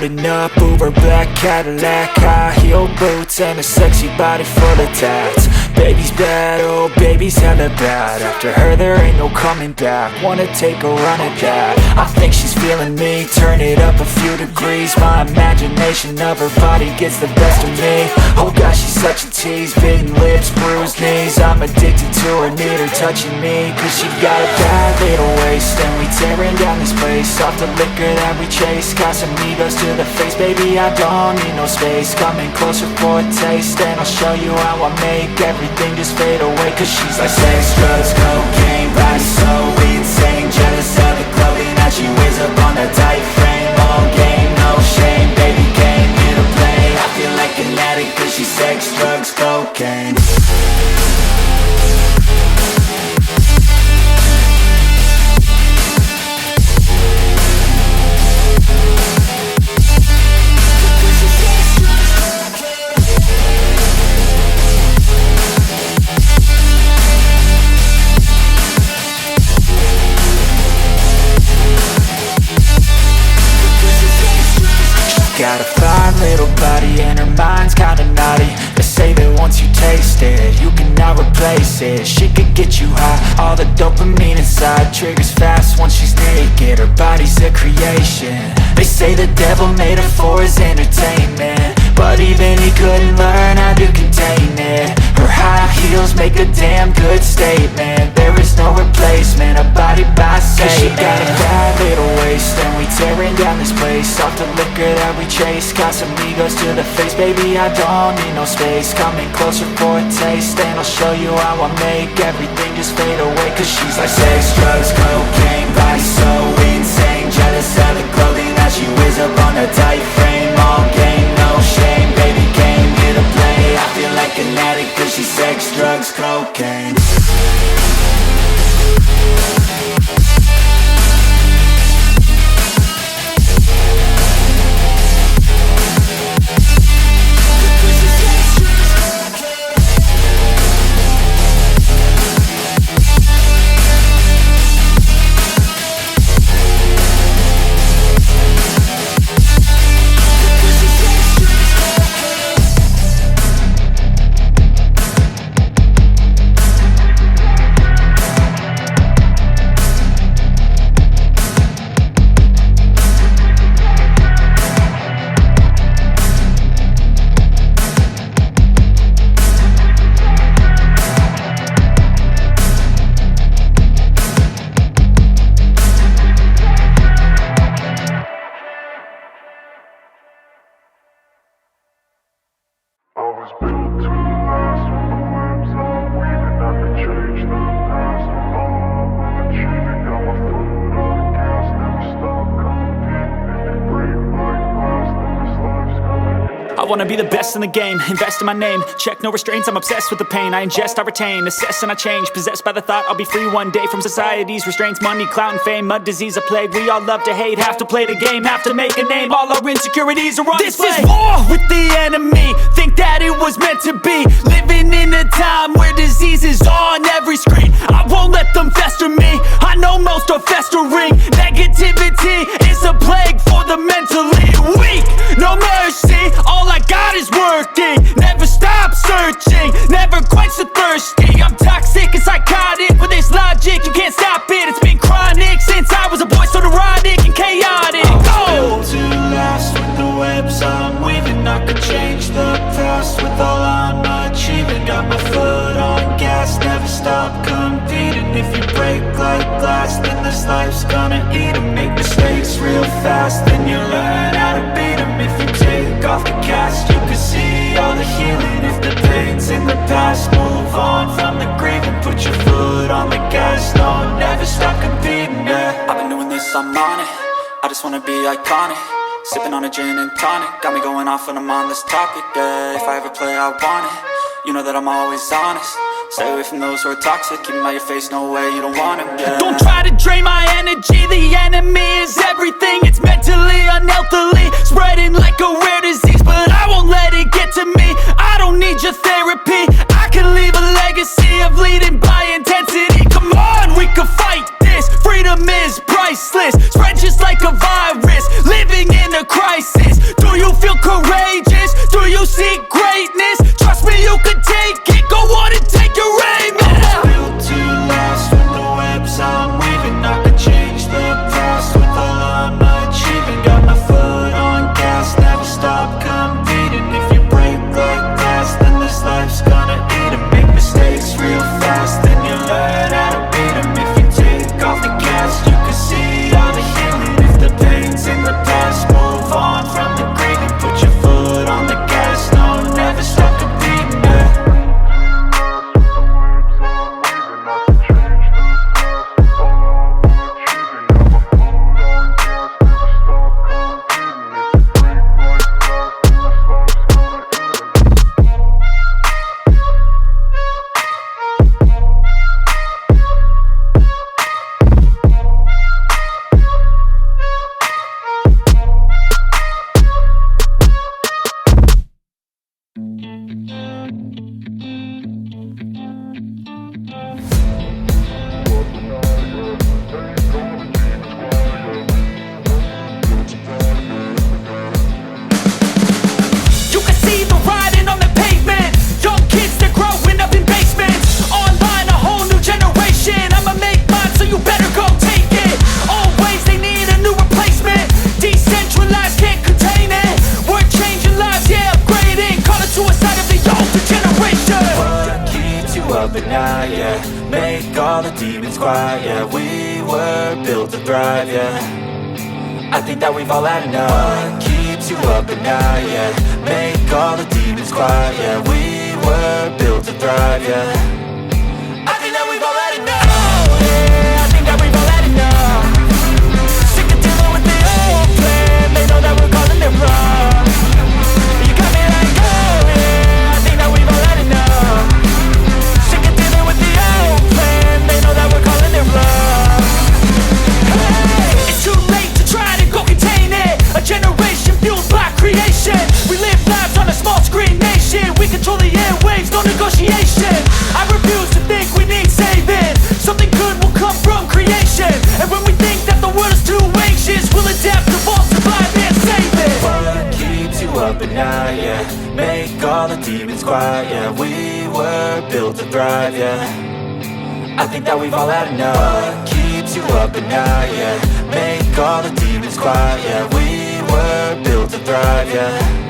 Pulling up, Uber black Cadillac, high heel boots and a sexy body full of tats. Baby's bad, oh baby's hella bad. After her there ain't no coming back. Wanna take a run at that. I think she's feeling me, turn it up a few degrees. My imagination of her body gets the best of me. Oh gosh, she's such a tease, bitten lips, bruised knees. I'm addicted to her, need her touching me. Cause she got a bad little waist, and we tearing down this place. Off the liquor that we chase, got some egos to the face. Baby, I don't need no space. Coming closer for a taste, and I'll show you how I make everything just fade away. Cause she's like sex, drugs, cocaine, body so insane. Jealous of the clothing that she wears up on that tight frame. All game, no shame, baby came here to play. I feel like an addict cause she's sex, drugs, cocaine. Got a fine little body and her mind's kinda naughty. They say that once you taste it, you cannot replace it. She could get you high, all the dopamine inside triggers fast once she's naked. Her body's a creation. They say the devil made her for his entertainment, but even he couldn't learn how to contain it. Her high heels make a damn good statement. There is no replacement, a body by Satan. She got a bad little waist, and we tearing down this place. Off the liquor that we chase, got some egos to the face. Baby, I don't need no space. Coming closer for a taste, and I'll show you how I make everything just fade away. Cause she's like sex, drugs, cocaine, body so insane. Jealous of the clothing that she wears up on that tight frame. All game, no shame, baby came here to play. I feel like an addict cause she's sex, drugs, cocaine. I wanna be the best in the game, invest in my name. Check no restraints, I'm obsessed with the pain. I ingest, I retain, assess and I change. Possessed by the thought I'll be free one day from society's restraints. Money, clout and fame, mud, disease, a plague. We all love to hate, have to play the game, have to make a name. All our insecurities are on display. This is war with the enemy, think that it was meant to be. Living in a time where disease is on every screen. I won't let them fester me, I know most are festering. Negativity is a plague for the mentally weak. No mercy, all I got is working. Never stop searching, never quench the thirsty. I'm toxic and psychotic, with this logic you can't stop it. It's been chronic since I was a boy, so neurotic and chaotic. Built to last with the webs I'm weaving. I could change the past with all I'm achieving. Got my foot on gas, never stop competing. If you break like glass, then this life's gonna eat 'em. Make mistakes real fast, then you learn how to beat 'em. If you take off the cast, you can see all the healing. If the pain's in the past, move on from the grieving. Put your foot on the gas, no, never stop competing, yeah. I've been doing this, I'm on it. I just wanna be iconic. Sipping on a gin and tonic, got me going off when I'm on this topic, yeah. If I ever play, I want it. You know that I'm always honest. Stay away from those who are toxic. Keep them out your face, no way, you don't want them, yeah. Don't try to drain my energy. The enemy is everything. It's mentally, unhealthily, spreading like a rare disease. But I won't let it get to me. I don't need your therapy. I can leave a legacy of leading by intensity. Come on, we can fight this. Freedom is priceless. Spread just like a virus. Living in a crisis. courageous? Do you seek greatness? Trust me, you can take it. Go on and take your aim, yeah. Built to last with the webs I'm weaving. I could change the past with all I'm achieving. Got my foot on gas, never stop competing. If you break like glass, then this life's gonna eat 'em. Make mistakes real fast, then you learn how to beat 'em. If you take off the gas, you can see all the healing. If the pain's in the past, move on from the grieving. Put your foot on the gas, no, never stop competing, yeah. You can see the writing on the pavement. Young kids, they're growing up in basements. Online, a whole new generation. I'ma make mine, so you better go take it. Always, they need a new replacement. Decentralized, can't contain it. We're changing lives, yeah, upgrading. Call it suicide of the older generation. What keeps you up at night, yeah? Make all the demons quiet, yeah. We were built to thrive, yeah. I think that we've all had enough. What keeps you up at night, yeah? Make all the demons quiet, yeah. We were built to thrive, yeah. I think that we've all had enough. Yeah, I think that we've all had enough. Sick of dealing with the old plan. They know that we're calling it wrong. You got me like, oh yeah, I think that we've all had enough. Sick of dealing with the old plan. They know that we're calling it wrong. Hey, it's too late to try to go contain it. A generation fueled by creation. We live lives on a small screen nation. We control the airwaves, no negotiation. I refuse to think we need saving. Something good will come from creation. And when we think that the world is too anxious, we'll adapt, evolve, survive, and save it. What keeps you up at night, yeah? Make all the demons quiet, yeah. We were built to thrive, yeah. I think that we've all had enough. What keeps you up at night, yeah? Make all the demons quiet, yeah. We were built to thrive, yeah.